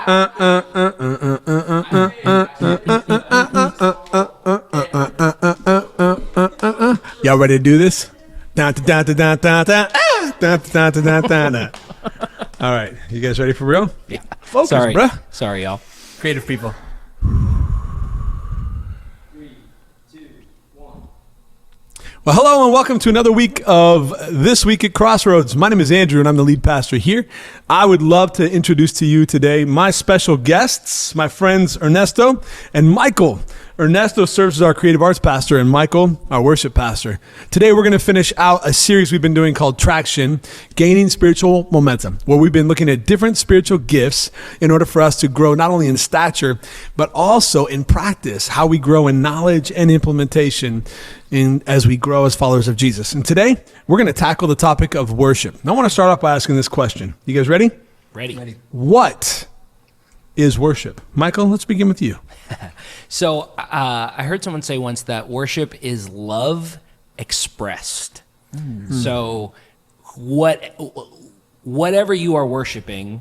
Y'all ready to do this? Da, da, da, da, da, da, ah, da, da, da, da, da, da. All right, you guys ready for real? Yeah. Focus, Sorry, bruh. Sorry, y'all. Creative people. 3, 2, 1. Well, hello and welcome to another week of This Week at Crossroads. My name is Andrew and I'm the lead pastor here. I would love to introduce to you today my special guests, my friends Ernesto and Michael. Ernesto serves as our creative arts pastor and Michael, our worship pastor. Today we're going to finish out a series we've been doing called Traction, Gaining Spiritual Momentum, where we've been looking at different spiritual gifts in order for us to grow not only in stature, but also in practice, how we grow in knowledge and implementation as we grow as followers of Jesus. And today we're going to tackle the topic of worship. And I want to start off by asking this question. You guys ready? Ready. What is worship? Michael, let's begin with you. So I heard someone say once that worship is love expressed. So whatever you are worshiping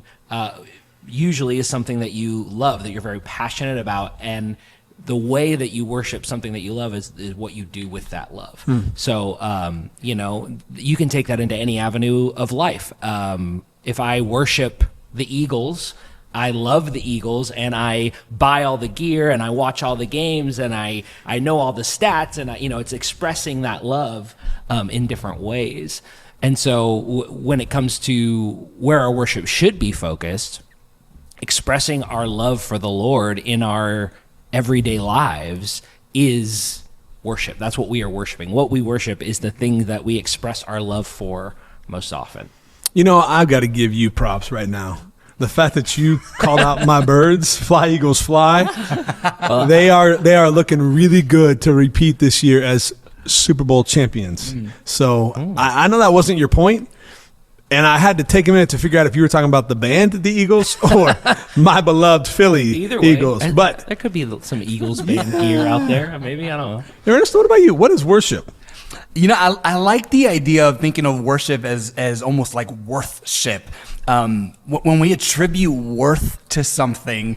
usually is something that you love, that you're very passionate about, and the way that you worship something that you love is what you do with that love. So, you can take that into any avenue of life. If I worship the Eagles, I love the Eagles and I buy all the gear and I watch all the games and I know all the stats and it's expressing that love in different ways. And so when it comes to where our worship should be focused, expressing our love for the Lord in our everyday lives is worship. That's what we are worshiping. What we worship is the thing that we express our love for most often. You know, I've got to give you props right now. The fact that you called out my birds, Fly Eagles Fly, they are looking really good to repeat this year as Super Bowl champions. So I know that wasn't your point, and I had to take a minute to figure out if you were talking about the band, the Eagles, or my beloved Philly Eagles. But there could be some Eagles band gear out there. Maybe, I don't know. Ernest, what about you? What is worship? You know, I like the idea of thinking of worship as almost like worthship. When we attribute worth to something,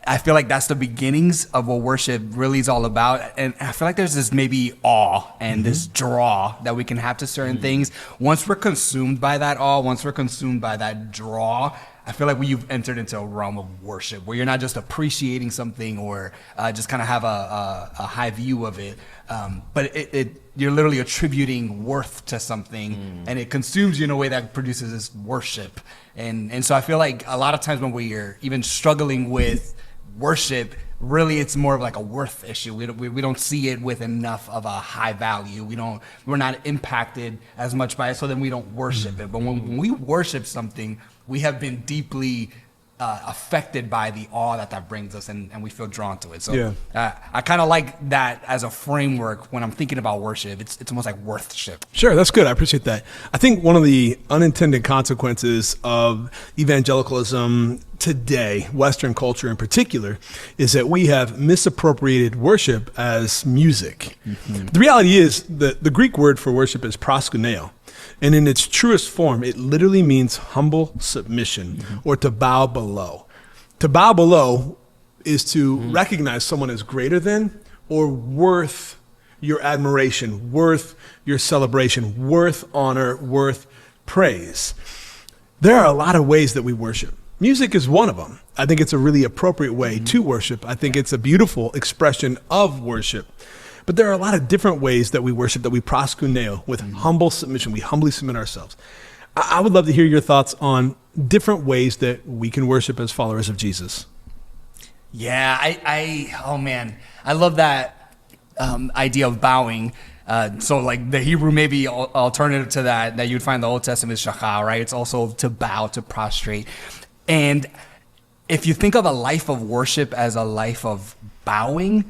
I feel like that's the beginnings of what worship really is all about. And I feel like there's this maybe awe and this draw that we can have to certain things. Once we're consumed by that awe, once we're consumed by that draw, I feel like you've entered into a realm of worship where you're not just appreciating something or just kind of have a high view of it, but you're literally attributing worth to something, and it consumes you in a way that produces this worship. And so I feel like a lot of times when we're even struggling with worship, really it's more of like a worth issue. We don't see it with enough of a high value. We're not impacted as much by it, so then we don't worship it. But when we worship something, we have been deeply affected by the awe that brings us, and we feel drawn to it. So I kind of like that as a framework when I'm thinking about worship. It's almost like worthship. Sure, that's good. I appreciate that. I think one of the unintended consequences of evangelicalism today, Western culture in particular, is that we have misappropriated worship as music. The reality is that the Greek word for worship is proskuneo. And in its truest form, it literally means humble submission or to bow below. To bow below is to recognize someone as greater than or worth your admiration, worth your celebration, worth honor, worth praise. There are a lot of ways that we worship. Music is one of them. I think it's a really appropriate way to worship. I think it's a beautiful expression of worship. But there are a lot of different ways that we worship, that we proskuneo with humble submission. We humbly submit ourselves. I would love to hear your thoughts on different ways that we can worship as followers of Jesus. Yeah, I love that idea of bowing. So like the Hebrew maybe alternative to that you'd find in the Old Testament is shachar, right? It's also to bow, to prostrate. And if you think of a life of worship as a life of bowing,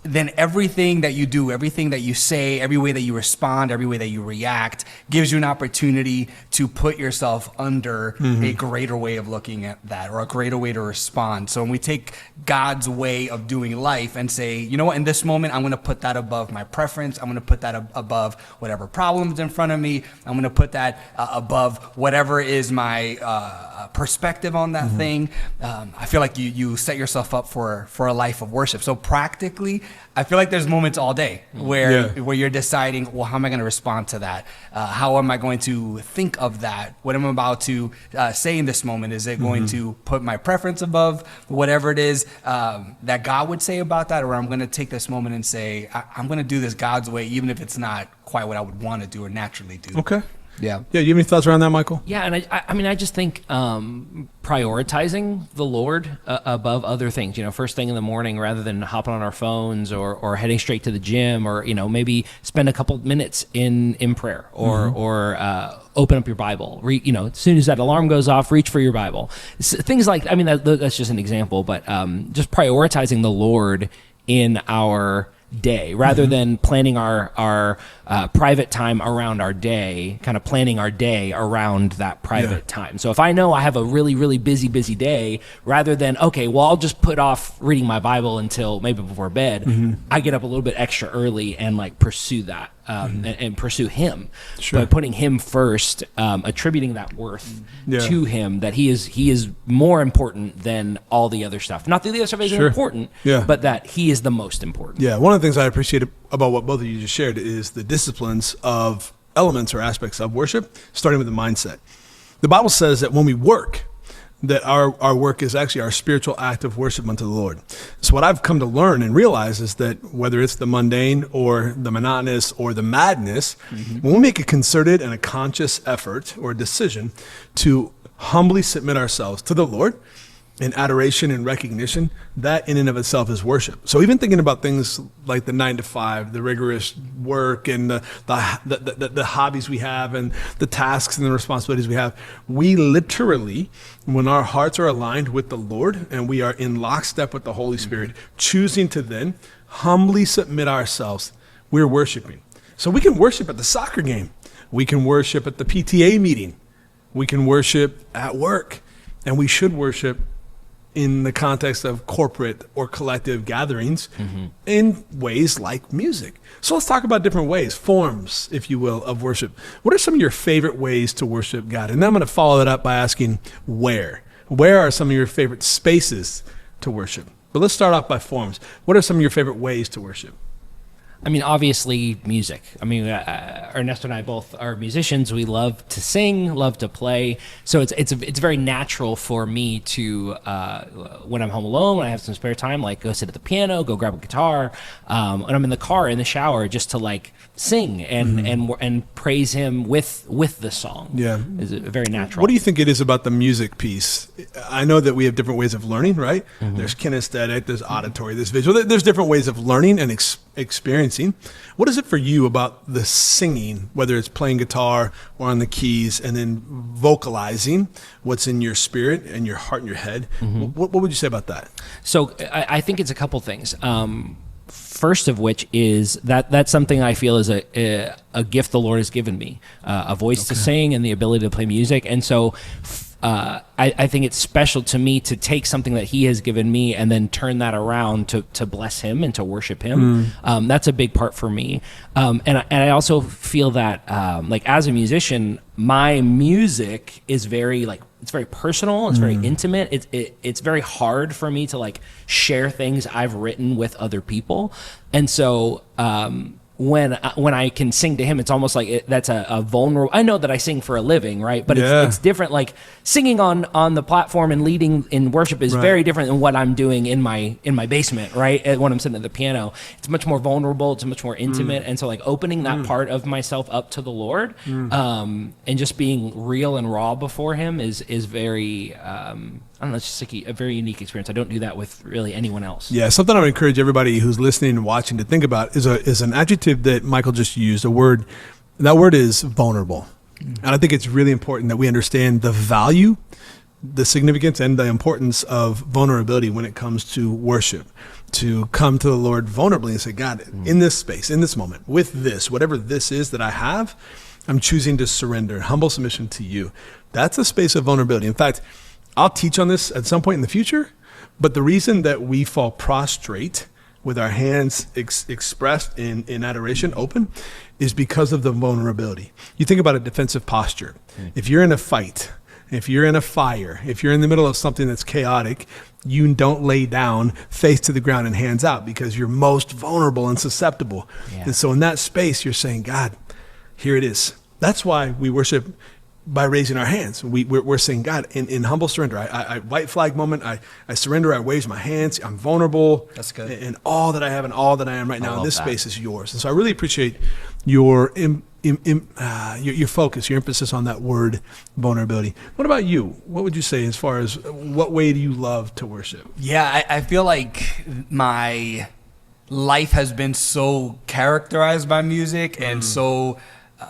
then everything that you do, everything that you say, every way that you respond, every way that you react gives you an opportunity to put yourself under a greater way of looking at that, or a greater way to respond. So when we take God's way of doing life and say, you know what, in this moment, I'm going to put that above my preference. I'm going to put that above whatever problems in front of me. I'm going to put that above whatever is my perspective on that thing. I feel like you set yourself up for a life of worship. So practically, I feel like there's moments all day where you're deciding, well, how am I going to respond to that? How am I going to think of that? What I'm about to say in this moment, is it going to put my preference above whatever it is that God would say about that? Or I'm going to take this moment and say, I'm going to do this God's way, even if it's not quite what I would want to do or naturally do. Okay. Yeah. Yeah. You have any thoughts around that, Michael? Yeah, and I mean, I just think prioritizing the Lord above other things. First thing in the morning, rather than hopping on our phones or heading straight to the gym, or maybe spend a couple minutes in prayer, or open up your Bible. As soon as that alarm goes off, reach for your Bible. Things like, I mean, that's just an example, but just prioritizing the Lord in our day, rather than planning our private time around our day, kind of planning our day around that private time. So if I know I have a really, really busy day, rather than, okay, well, I'll just put off reading my Bible until maybe before bed, I get up a little bit extra early and pursue that. And pursue him by putting him first, attributing that worth to him, that he is more important than all the other stuff. Not that the other stuff isn't important, but that he is the most important. Yeah, one of the things I appreciate about what both of you just shared is the disciplines of elements or aspects of worship, starting with the mindset. The Bible says that when we work, that our work is actually our spiritual act of worship unto the Lord. So what I've come to learn and realize is that whether it's the mundane or the monotonous or the madness, when we make a concerted and a conscious effort or decision to humbly submit ourselves to the Lord in adoration and recognition, that in and of itself is worship. So even thinking about things like the 9 to 5, the rigorous work, and the hobbies we have, and the tasks and the responsibilities we have, we literally, when our hearts are aligned with the Lord and we are in lockstep with the Holy Spirit, choosing to then humbly submit ourselves, we're worshiping. So we can worship at the soccer game. We can worship at the PTA meeting. We can worship at work. And we should worship in the context of corporate or collective gatherings in ways like music. So let's talk about different ways, forms, if you will, of worship. What are some of your favorite ways to worship God? And then I'm going to follow that up by asking where. Where are some of your favorite spaces to worship? But let's start off by forms. What are some of your favorite ways to worship? I mean, obviously, music. I mean, Ernesto and I both are musicians. We love to sing, love to play. So it's very natural for me to, when I'm home alone, when I have some spare time, go sit at the piano, go grab a guitar, and I'm in the car, in the shower, just to sing and praise him with the song. Yeah, is very natural. What do you think it is about the music piece? I know that we have different ways of learning, right? There's kinesthetic, there's auditory, there's visual. There's different ways of learning and experiencing. What is it for you about the singing, whether it's playing guitar or on the keys, and then vocalizing what's in your spirit and your heart and your head? What would you say about that? So I think it's a couple things. First of which is that's something I feel is a gift the Lord has given me, a voice to sing and the ability to play music. And so I think it's special to me to take something that he has given me and then turn that around to bless him and to worship him. That's a big part for me. And I also feel that as a musician, my music is very it's very personal. It's very intimate. It's very hard for me to share things I've written with other people. And so when I can sing to him, it's almost like that's a vulnerable. I know that I sing for a living, right? But it's different. Singing on the platform and leading in worship is very different than what I'm doing in my basement, right? When I'm sitting at the piano, it's much more vulnerable. It's much more intimate. And so opening that part of myself up to the Lord, and just being real and raw before Him is very. I don't know, it's just a very unique experience. I don't do that with really anyone else. Yeah, something I would encourage everybody who's listening and watching to think about is an adjective that Michael just used, a word. That word is vulnerable. And I think it's really important that we understand the value the significance and the importance of vulnerability when it comes to worship, to come to the Lord vulnerably and say, God, in this space, in this moment, with this, whatever this is that I have, I'm choosing to surrender, humble submission to you. That's a space of vulnerability. In fact, I'll teach on this at some point in the future, but the reason that we fall prostrate with our hands expressed in adoration, open, is because of the vulnerability. You think about a defensive posture. If you're in a fight, if you're in a fire, if you're in the middle of something that's chaotic, you don't lay down face to the ground and hands out because you're most vulnerable and susceptible. Yeah. And so in that space, you're saying, God, here it is. That's why we worship by raising our hands. We're saying, God, in humble surrender, I white flag moment, I surrender, I raise my hands, I'm vulnerable. That's good. And all that I have and all that I am right now in love this that. space is yours. And so I really appreciate your focus, your emphasis on that word vulnerability. What about you? What would you say as far as what way do you love to worship? Yeah, I feel like my life has been so characterized by music and so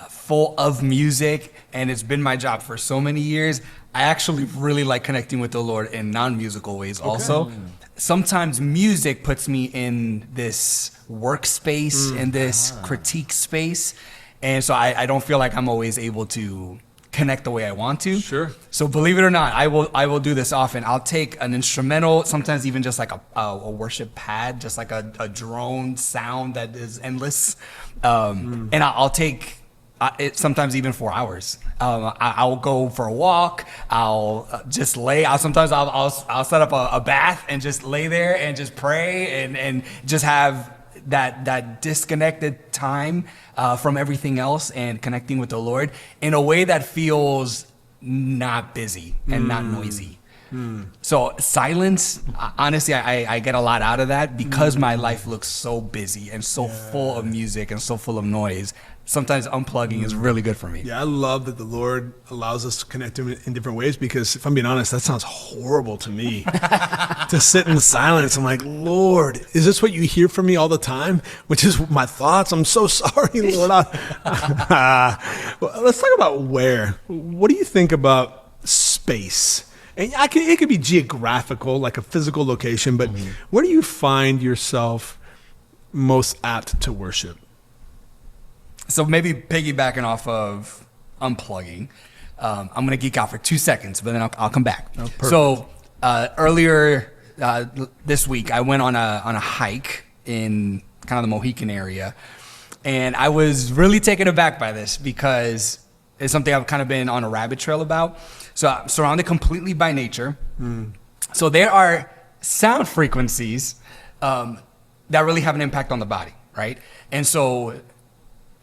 full of music, and it's been my job for so many years. I actually really like connecting with the Lord in non-musical ways also. Sometimes music puts me in this workspace, in this critique space, and so I don't feel like I'm always able to connect the way I want to. Sure. So believe it or not, I will do this often. I'll take an instrumental, sometimes even just like a worship pad, just like a drone sound that is endless, and I'll take it sometimes even 4 hours. I'll go for a walk. I'll just lay. I'll set up a bath and just lay there and just pray and just have that disconnected time from everything else and connecting with the Lord in a way that feels not busy and not noisy. So silence, honestly, I get a lot out of that because my life looks so busy and so full of music and so full of noise. Sometimes unplugging is really good for me. Yeah, I love that the Lord allows us to connect to Him in different ways because if I'm being honest, that sounds horrible to me. To sit in silence, I'm like, Lord, is this what you hear from me all the time? Which is my thoughts. I'm so sorry, Lord. Well, let's talk about where. What do you think about space? And it could be geographical, like a physical location, but where do you find yourself most apt to worship? So maybe piggybacking off of unplugging, I'm going to geek out for 2 seconds, but then I'll come back. Oh, perfect. So earlier this week, I went on a hike in kind of the Mohican area, and I was really taken aback by this because it's something I've kind of been on a rabbit trail about. So I'm surrounded completely by nature. So there are sound frequencies that really have an impact on the body, right? And so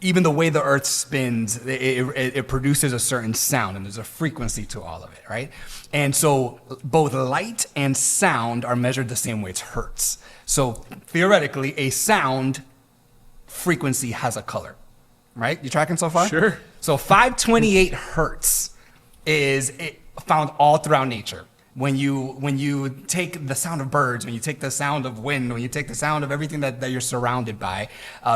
even the way the earth spins, it produces a certain sound, and there's a frequency to all of it, right? And so both light and sound are measured the same way. It's hertz. So theoretically, a sound frequency has a color, right? You tracking so far? Sure. So 528 hertz is found all throughout nature. When you take the sound of birds, when you take the sound of wind, when you take the sound of everything that you're surrounded by,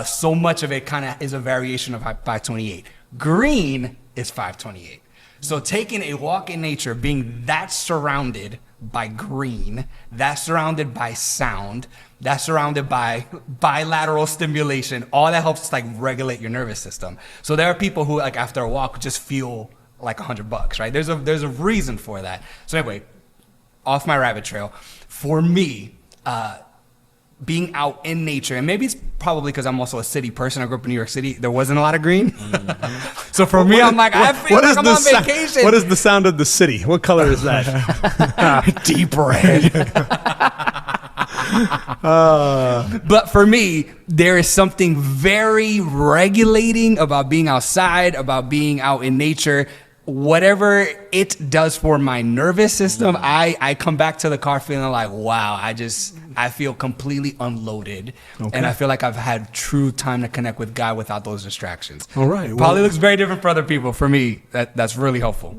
so much of it kind of is a variation of 528. Green is 528. So taking a walk in nature, being that surrounded by green, that surrounded by sound, that surrounded by bilateral stimulation, all that helps like regulate your nervous system. So there are people who like after a walk just feel like $100, right? There's a reason for that. So anyway, off my rabbit trail, for me, being out in nature, and maybe it's probably because I'm also a city person. I grew up in New York City. There wasn't a lot of green. So for me, I'm like, I feel like I'm on vacation. What is the sound of the city? What color is that? Deep red. But for me, there is something very regulating about being outside, about being out in nature. Whatever it does for my nervous system, I come back to the car feeling like, wow, I feel completely unloaded. Okay. And I feel like I've had true time to connect with God without those distractions. All right. Probably looks very different for other people. For me, that's really helpful.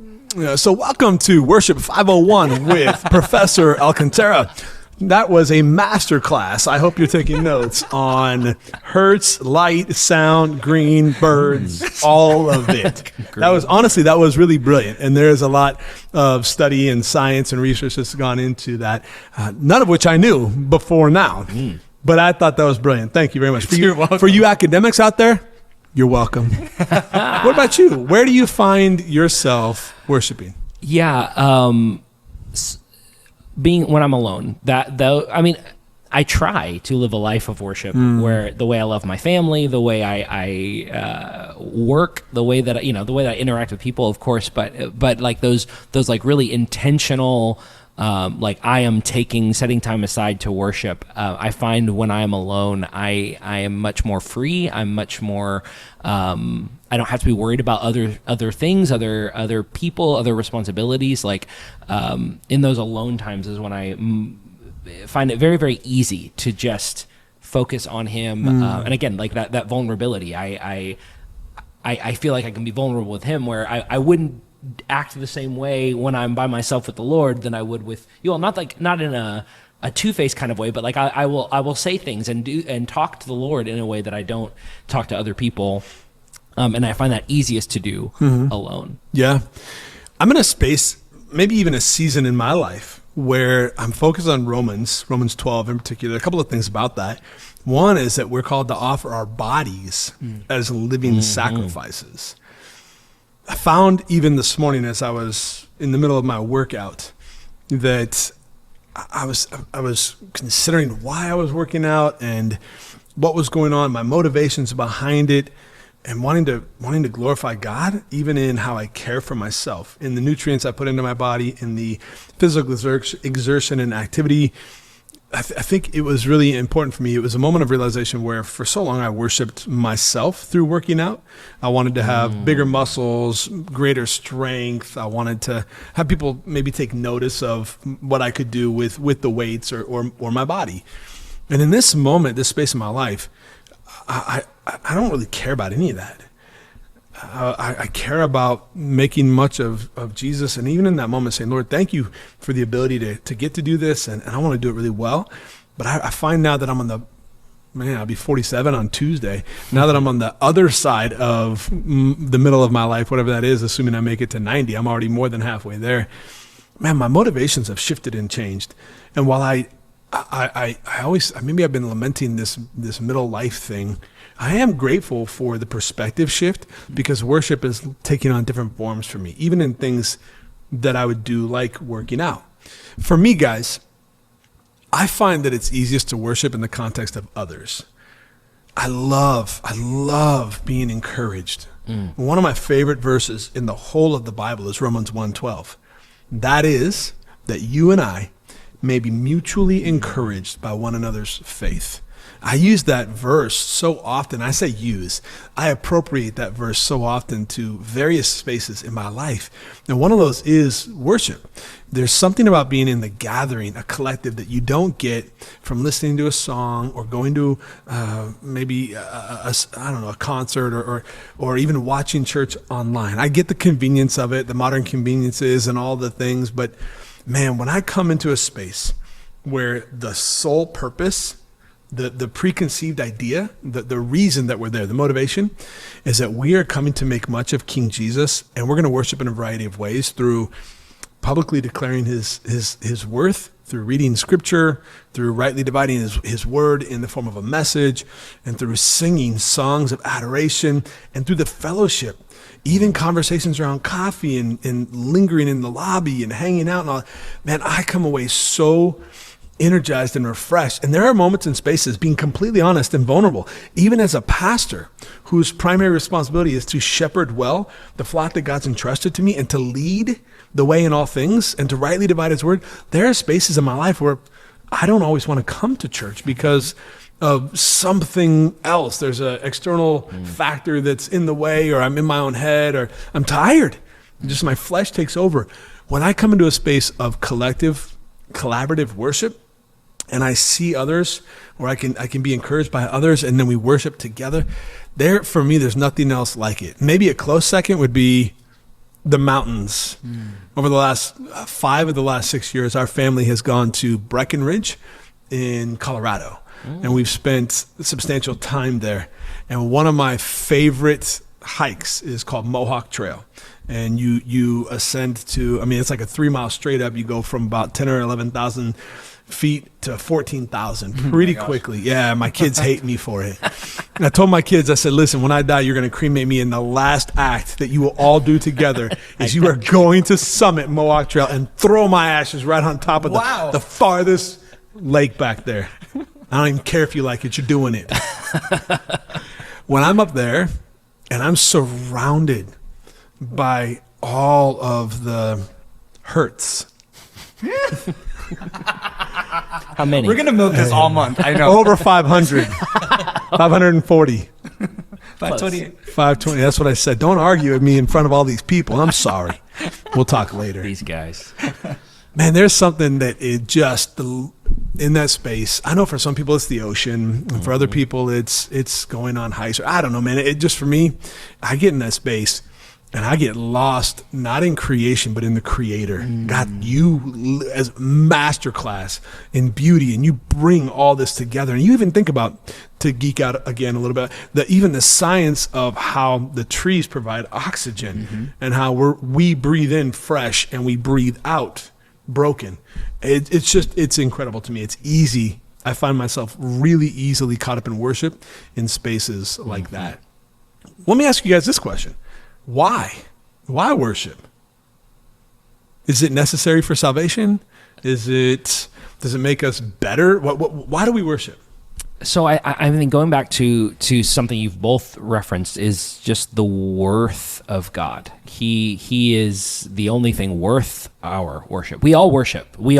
So welcome to Worship 501 with Professor Alcantara. That was a master class. I hope you're taking notes on hertz, light, sound, green, birds, all of it. That was really brilliant. And there's a lot of study and science and research that's gone into that, none of which I knew before now. But I thought that was brilliant. Thank you very much. You're welcome. For you academics out there, you're welcome. What about you? Where do you find yourself worshiping? Yeah, being when I'm alone. I try to live a life of worship where the way I love my family, the way I work, the way that I interact with people, of course, but like those like really intentional, like I am setting time aside to worship. I find when I am alone, I am much more free. I'm much more. I don't have to be worried about other things, other people, other responsibilities. Like in those alone times is when I find it very, very easy to just focus on him. And again, like that vulnerability. I feel like I can be vulnerable with him, where I wouldn't act the same way when I'm by myself with the Lord than I would with you. Well, not in a two-faced kind of way, but like I will say things and talk to the Lord in a way that I don't talk to other people. And I find that easiest to do alone. Yeah. I'm in a space, maybe even a season in my life, where I'm focused on Romans 12 in particular. A couple of things about that. One is that we're called to offer our bodies as living sacrifices. I found even this morning as I was in the middle of my workout that I was considering why I was working out and what was going on, my motivations behind it, and wanting to glorify God, even in how I care for myself, in the nutrients I put into my body, in the physical exertion and activity. I think it was really important for me. It was a moment of realization where for so long I worshiped myself through working out. I wanted to have bigger muscles, greater strength. I wanted to have people maybe take notice of what I could do with the weights or my body. And in this moment, this space in my life, I don't really care about any of that. I care about making much of Jesus, and even in that moment saying, Lord, thank you for the ability to get to do this, and I want to do it really well. But I find now that I'm on I'll be 47 on Tuesday. Now that I'm on the other side of the middle of my life, whatever that is, assuming I make it to 90, I'm already more than halfway there. Man, my motivations have shifted and changed. And while I always, maybe I've been lamenting this middle life thing, I am grateful for the perspective shift, because worship is taking on different forms for me, even in things that I would do like working out. For me, guys, I find that it's easiest to worship in the context of others. I love being encouraged. One of my favorite verses in the whole of the Bible is Romans 1:12. That is, that you and I may be mutually encouraged by one another's faith. I use that verse so often. I say use. I appropriate that verse so often to various spaces in my life. And one of those is worship. There's something about being in the gathering, a collective, that you don't get from listening to a song or going to maybe a concert or even watching church online. I get the convenience of it, the modern conveniences and all the things. But man, when I come into a space where the sole purpose, the preconceived idea, the reason that we're there, the motivation, is that we are coming to make much of King Jesus, and we're going to worship in a variety of ways, through publicly declaring his worth, through reading scripture, through rightly dividing his word in the form of a message, and through singing songs of adoration, and through the fellowship, even conversations around coffee and lingering in the lobby and hanging out and all. Man, I come away so energized and refreshed. And there are moments and spaces, being completely honest and vulnerable, even as a pastor whose primary responsibility is to shepherd well the flock that God's entrusted to me and to lead the way in all things and to rightly divide his word. There are spaces in my life where I don't always want to come to church because of something else. There's an external factor that's in the way, or I'm in my own head, or I'm tired. Just my flesh takes over. When I come into a space of collaborative worship, and I see others, or I can be encouraged by others, and then we worship together, there, for me, there's nothing else like it. Maybe a close second would be the mountains. Over the last 5 of the last 6 years, our family has gone to Breckenridge in Colorado, and we've spent substantial time there. And one of my favorite hikes is called Mohawk Trail. And you ascend to, I mean, it's like a 3-mile straight up. You go from about 10 or 11,000 feet to 14,000 pretty quickly. Yeah, my kids hate me for it. And I told my kids, I said, listen, when I die, you're going to cremate me, and the last act that you will all do together is you are going to summit Mohawk Trail and throw my ashes right on top of the farthest lake back there. I don't even care if you like it, you're doing it. When I'm up there and I'm surrounded by all of the hurts. How many? We're going to milk this all month. I know. Over 500. 540. 528. 520. That's what I said. Don't argue with me in front of all these people. I'm sorry. We'll talk later. These guys. Man, there's something that it just in that space. I know for some people it's the ocean, and for other people it's going on hikes. Or I don't know, man. It just, for me, I get in that space and I get lost, not in creation, but in the Creator. God, you as masterclass in beauty, and you bring all this together. And you even think about, to geek out again a little bit, that even the science of how the trees provide oxygen and how we breathe in fresh and we breathe out broken. It's incredible to me. It's easy. I find myself really easily caught up in worship in spaces like that. Let me ask you guys this question. Why? Why worship? Is it necessary for salvation? Does it make us better? Why do we worship? So I think going back to something you've both referenced is just the worth of God. He is the only thing worth our worship. We all worship. We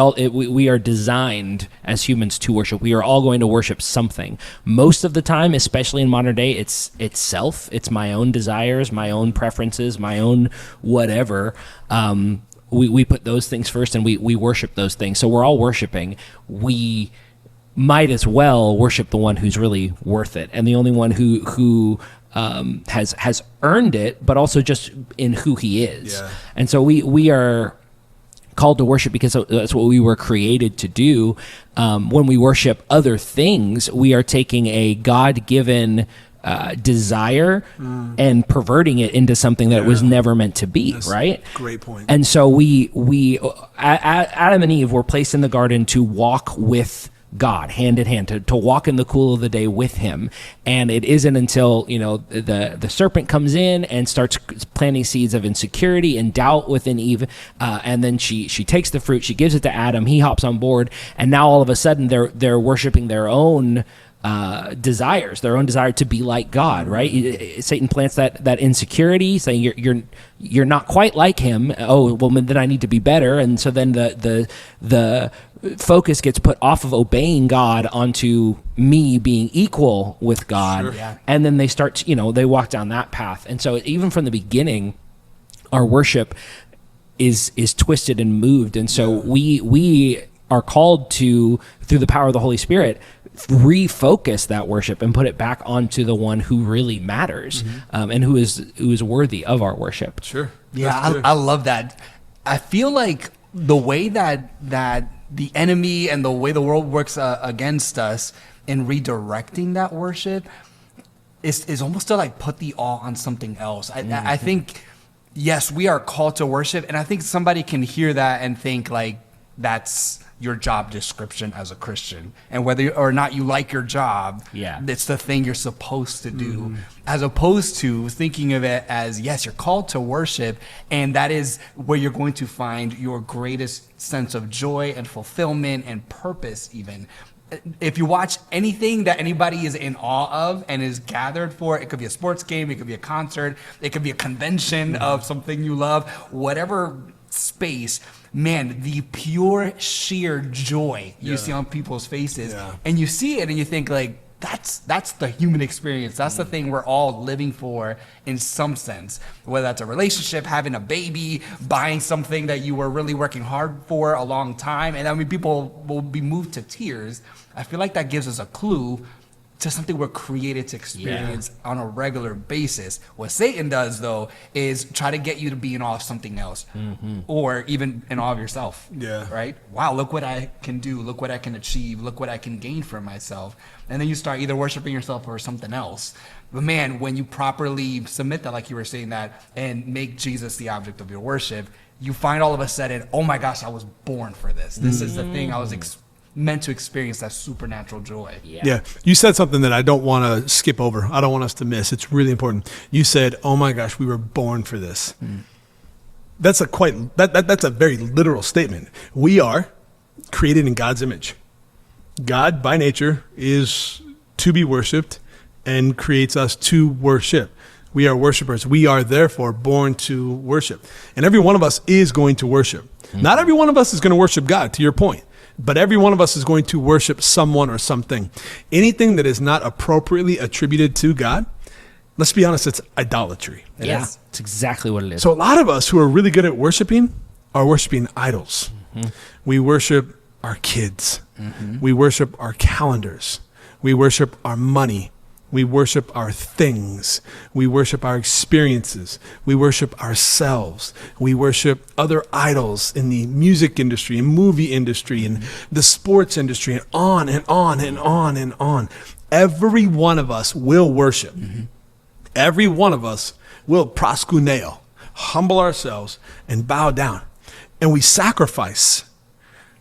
are designed as humans to worship. We are all going to worship something. Most of the time, especially in modern day, it's self. It's my own desires, my own preferences, my own whatever. We put those things first, and we worship those things. So we're all worshiping. We might as well worship the one who's really worth it, and the only one who has earned it, but also just in who he is. Yeah. And so we are called to worship because that's what we were created to do. When we worship other things, we are taking a God-given desire and perverting it into something that it was never meant to be. That's right? Great point. And so we Adam and Eve were placed in the garden to walk with God hand in hand, to walk in the cool of the day with him. And it isn't until the serpent comes in and starts planting seeds of insecurity and doubt within Eve, and then she takes the fruit, she gives it to Adam, he hops on board, and now all of a sudden they're worshiping their own desires, their own desire to be like God, right? Satan plants that insecurity, saying you're not quite like him. Oh, well, then I need to be better. And so then the focus gets put off of obeying God onto me being equal with God. Sure. Yeah. And then they start, they walk down that path. And so even from the beginning, our worship is twisted and moved. And so we are called to, through the power of the Holy Spirit, refocus that worship and put it back onto the one who really matters, and who is worthy of our worship. Sure. Yeah, I love that. I feel like the way that the enemy and the way the world works against us in redirecting that worship is almost to like put the all on something else. I think, yes, we are called to worship, and I think somebody can hear that and think like that's your job description as a Christian, and whether or not you like your job, it's the thing you're supposed to do, as opposed to thinking of it as, yes, you're called to worship, and that is where you're going to find your greatest sense of joy and fulfillment and purpose. Even if you watch anything that anybody is in awe of and is gathered for, it could be a sports game, it could be a concert, it could be a convention of something you love, whatever space, man, the pure sheer joy you see on people's faces, and you see it and you think like, that's the human experience. That's the thing we're all living for in some sense, whether that's a relationship, having a baby, buying something that you were really working hard for a long time. And I mean, people will be moved to tears. I feel like that gives us a clue to something we're created to experience on a regular basis. What Satan does, though, is try to get you to be in awe of something else, or even in awe of yourself. Yeah. Right? Wow, look what I can do. Look what I can achieve. Look what I can gain for myself. And then you start either worshiping yourself or something else. But man, when you properly submit that, like you were saying that, and make Jesus the object of your worship, you find all of a sudden, oh my gosh, I was born for this. This is the thing I was meant to experience, that supernatural joy. Yeah. You said something that I don't want to skip over. I don't want us to miss. It's really important. You said, oh my gosh, we were born for this. That's that's a very literal statement. We are created in God's image. God by nature is to be worshiped and creates us to worship. We are worshipers. We are therefore born to worship. And every one of us is going to worship. Not every one of us is going to worship God, to your point. But every one of us is going to worship someone or something. Anything that is not appropriately attributed to God, let's be honest, it's idolatry. Yeah, it's exactly what it is. So a lot of us who are really good at worshiping are worshiping idols. We worship our kids. We worship our calendars. We worship our money. We worship our things. We worship our experiences. We worship ourselves. We worship other idols in the music industry and movie industry and the sports industry, and on and on and on and on. Every one of us will worship. Every one of us will proskuneo, humble ourselves and bow down. And we sacrifice.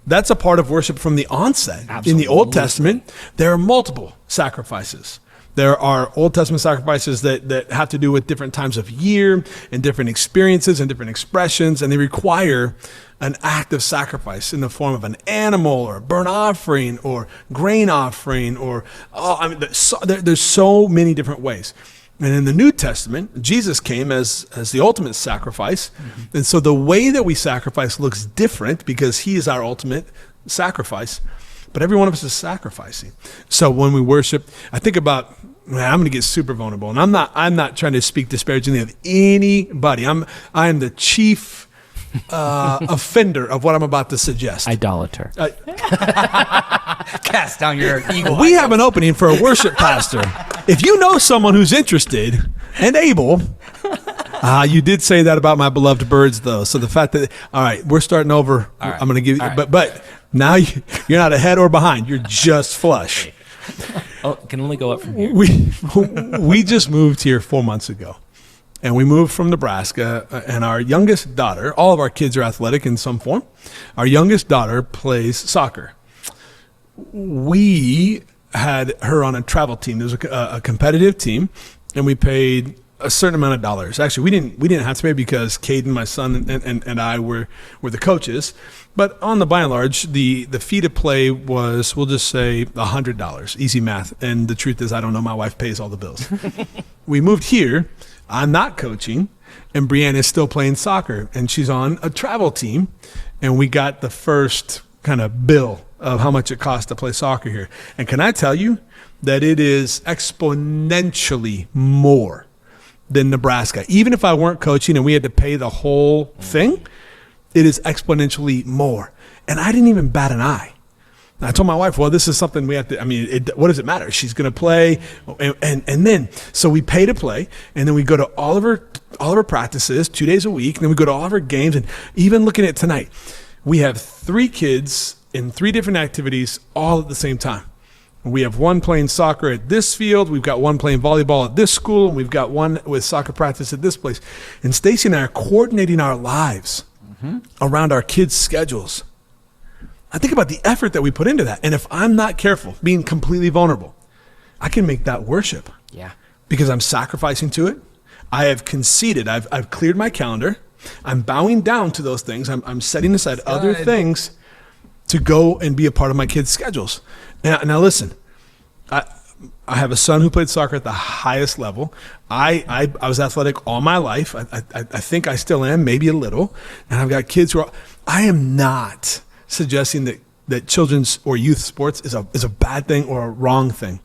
That's a part of worship from the onset. Absolutely. In the Old Testament, there are multiple sacrifices. There are Old Testament sacrifices that have to do with different times of year and different experiences and different expressions, and they require an act of sacrifice in the form of an animal or a burnt offering or grain offering or, there's so many different ways. And in the New Testament, Jesus came as the ultimate sacrifice. And so the way that we sacrifice looks different because he is our ultimate sacrifice. But every one of us is sacrificing. So when we worship, I think about, man, I'm going to get super vulnerable. And I'm not trying to speak disparagingly of anybody. I am the chief offender of what I'm about to suggest. Idolater. Cast down your ego. We have an opening for a worship pastor. If you know someone who's interested and able, you did say that about my beloved birds, though. So the fact that, all right, we're starting over. Right. I'm going to give you, Right. but now you're not ahead or behind. You're just flush. Oh, it can only go up from here. We just moved here 4 months ago. And we moved from Nebraska, and our youngest daughter, all of our kids are athletic in some form. Our youngest daughter plays soccer. We had her on a travel team. There was a competitive team, and we paid a certain amount of dollars. Actually, we didn't have to pay because Caden, my son, and I were the coaches. But on the by and large, the fee to play was, we'll just say, $100. Easy math. And the truth is, I don't know. My wife pays all the bills. We moved here. I'm not coaching, and Brianna is still playing soccer, and she's on a travel team, and we got the first kind of bill of how much it costs to play soccer here. And can I tell you that it is exponentially more than Nebraska? Even if I weren't coaching and we had to pay the whole thing, it is exponentially more. And I didn't even bat an eye. I told my wife, well, this is something we have to, what does it matter? She's going to play. And then, so we pay to play, and then we go to all of her practices 2 days a week. And then we go to all of her games. And even looking at tonight, we have 3 kids in 3 different activities all at the same time. We have one playing soccer at this field. We've got one playing volleyball at this school. And we've got one with soccer practice at this place. And Stacy and I are coordinating our lives around our kids' schedules. I think about the effort that we put into that. And if I'm not careful, being completely vulnerable, I can make that worship. Yeah. Because I'm sacrificing to it. I have conceded. I've cleared my calendar. I'm bowing down to those things. I'm setting aside other things to go and be a part of my kids' schedules. Now listen, I have a son who played soccer at the highest level. I was athletic all my life. I think I still am, maybe a little. And I've got kids who are, I am not suggesting that children's or youth sports is a bad thing or a wrong thing.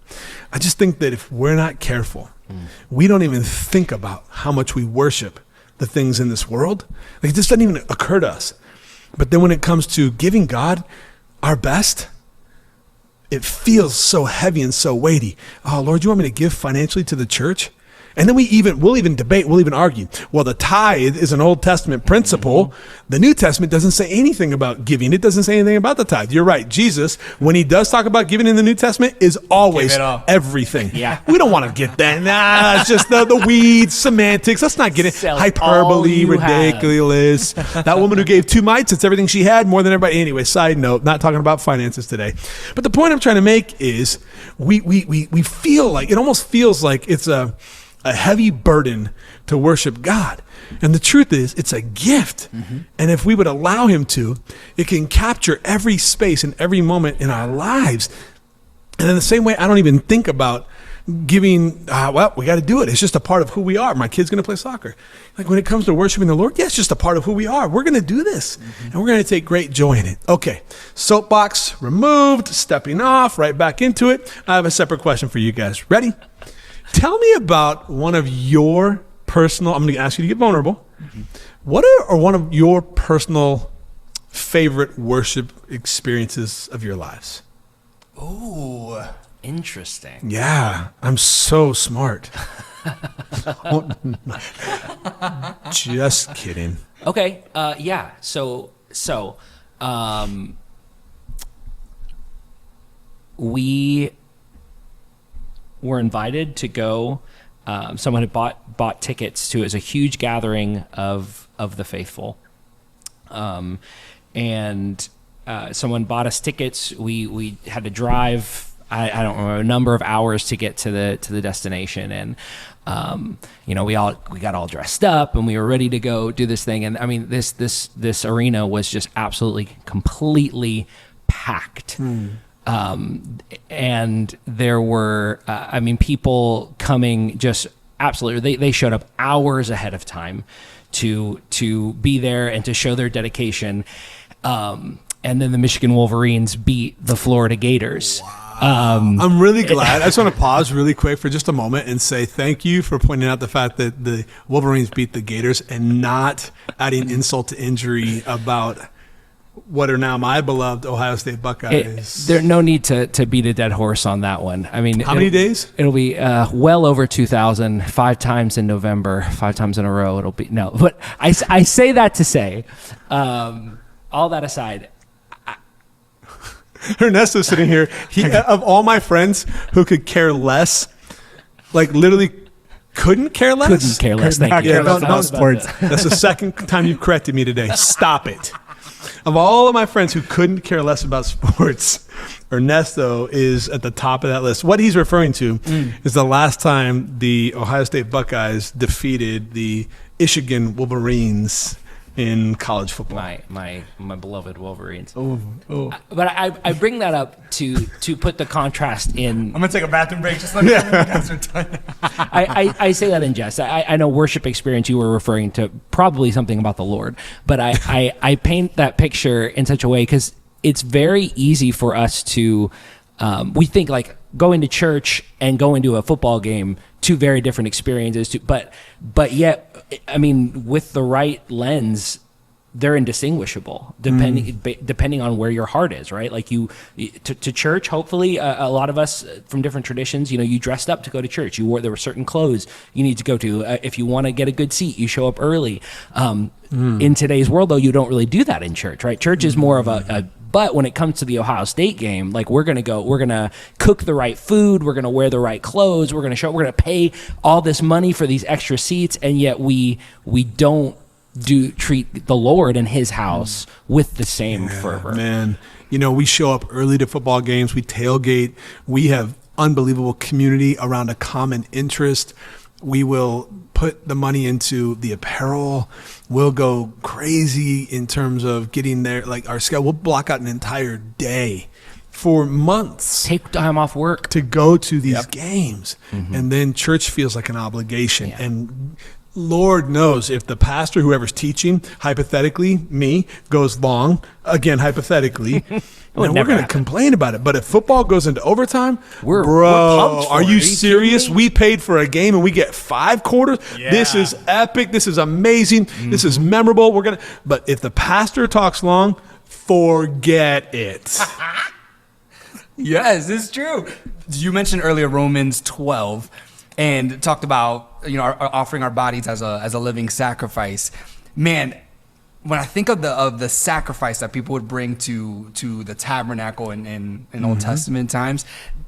I just think that if we're not careful, we don't even think about how much we worship the things in this world. Like, it just doesn't even occur to us. But then when it comes to giving God our best, it feels so heavy and so weighty. Oh, Lord, you want me to give financially to the church? And then we'll even debate, we'll even argue. Well, the tithe is an Old Testament principle. The New Testament doesn't say anything about giving. It doesn't say anything about the tithe. You're right. Jesus, when he does talk about giving in the New Testament, is always everything. Yeah. We don't want to get that. Nah, it's just the weeds, semantics. Let's not get it. Sell all Hyperbole, you ridiculous. That woman who gave 2 mites, it's everything she had, more than everybody. Anyway, side note, not talking about finances today. But the point I'm trying to make is we feel like, it almost feels like it's a heavy burden to worship God. And the truth is, it's a gift. And if we would allow him to, it can capture every space and every moment in our lives. And in the same way, I don't even think about giving, well, we got to do it. It's just a part of who we are. My kid's going to play soccer. Like when it comes to worshiping the Lord, yeah, it's just a part of who we are. We're going to do this. And we're going to take great joy in it. Okay, soapbox removed, stepping off, right back into it. I have a separate question for you guys. Ready? Tell me about one of your personal, I'm going to ask you to get vulnerable. What are one of your personal favorite worship experiences of your lives? Ooh. Interesting. Yeah, I'm so smart. Just kidding. Okay. Yeah. So, we were invited to go. Someone had bought tickets to it. It was a huge gathering of the faithful, and someone bought us tickets. We had to drive. I don't remember, a number of hours to get to the destination, and we got all dressed up and we were ready to go do this thing. And I mean, this arena was just absolutely completely packed. And there were, people coming just absolutely, they showed up hours ahead of time to be there and to show their dedication. And then the Michigan Wolverines beat the Florida Gators. Wow. I'm really glad. I just want to pause really quick for just a moment and say thank you for pointing out the fact that the Wolverines beat the Gators and not adding insult to injury about what are now my beloved Ohio State Buckeyes. There's no need to beat a dead horse on that one. I mean, how many days? It'll be well over 2,000, 5 times in November, 5 times in a row. It'll be no, but I say that to say, all that aside. Ernesto's sitting here. He, of all my friends who could care less, like literally couldn't care less. Couldn't care less. Thank you. No sports. That's the second time you've corrected me today. Stop it. Of all of my friends who couldn't care less about sports, Ernesto is at the top of that list. What he's referring to is the last time the Ohio State Buckeyes defeated the Michigan Wolverines in college football. My beloved Wolverines. Oh. But I bring that up to put the contrast in. I'm gonna take a bathroom break. Just let me know when you guys are done. I say that in jest. I know worship experience you were referring to probably something about the Lord, but I paint that picture in such a way because it's very easy for us to we think like going to church and going to a football game, two very different experiences. But yet, I mean, with the right lens, they're indistinguishable depending on where your heart is, right? Like to church, hopefully a lot of us from different traditions, you dressed up to go to church. There were certain clothes you need to go to. If you want to get a good seat, you show up early. In today's world, though, you don't really do that in church, right? Church is more of but when it comes to the Ohio State game, like we're going to cook the right food. We're going to wear the right clothes. We're going to pay all this money for these extra seats. And yet we don't treat the Lord and his house with the same fervor. Man, we show up early to football games. We tailgate. We have unbelievable community around a common interest. We will put the money into the apparel. We'll go crazy in terms of getting there. Like our schedule, we'll block out an entire day for months. Take time off work to go to these games. And then church feels like an obligation. Yeah. And Lord knows if the pastor, whoever's teaching, hypothetically, me, goes long, again, hypothetically, we're going to complain about it. But if football goes into overtime, we're pumped for are it. you serious? We paid for a game and we get 5 quarters. Yeah. This is epic. This is amazing. This is memorable. But if the pastor talks long, forget it. Yes, it's true. You mentioned earlier Romans 12 and talked about, our offering our bodies as a living sacrifice. Man, when I think of the sacrifice that people would bring to the tabernacle in Old Testament times,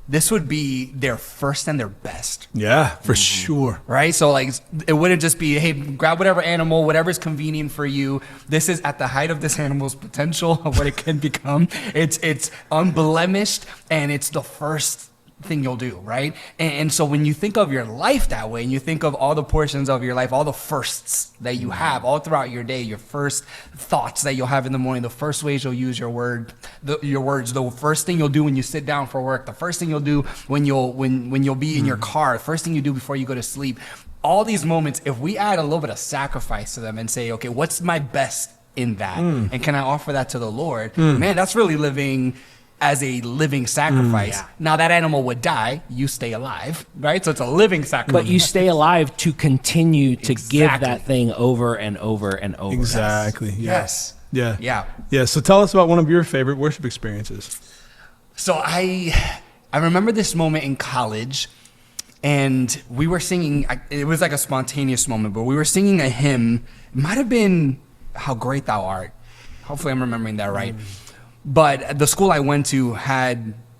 this would be their first and their best. Yeah, for sure. Right? So like it wouldn't just be, hey, grab whatever animal, whatever's convenient for you. This is at the height of this animal's potential of what it can become. It's unblemished, and it's the first thing you'll do, right? And so when you think of your life that way, and you think of all the portions of your life, all the firsts that you have all throughout your day, your first thoughts that you'll have in the morning, the first ways you'll use your words, the first thing you'll do when you sit down for work, the first thing you'll do when you'll be in your car, the first thing you do before you go to sleep. All these moments, if we add a little bit of sacrifice to them and say, okay, what's my best in that? And can I offer that to the Lord? Man, that's really living as a living sacrifice. Now that animal would die, you stay alive, right? So it's a living sacrifice. But you stay alive to continue to give that thing over and over and over. Exactly. Yes. Yeah. Yeah. Yeah. So tell us about one of your favorite worship experiences. So I remember this moment in college, and we were singing, it was like a spontaneous moment, but we were singing a hymn. It might have been How Great Thou Art. Hopefully I'm remembering that right. But the school I went to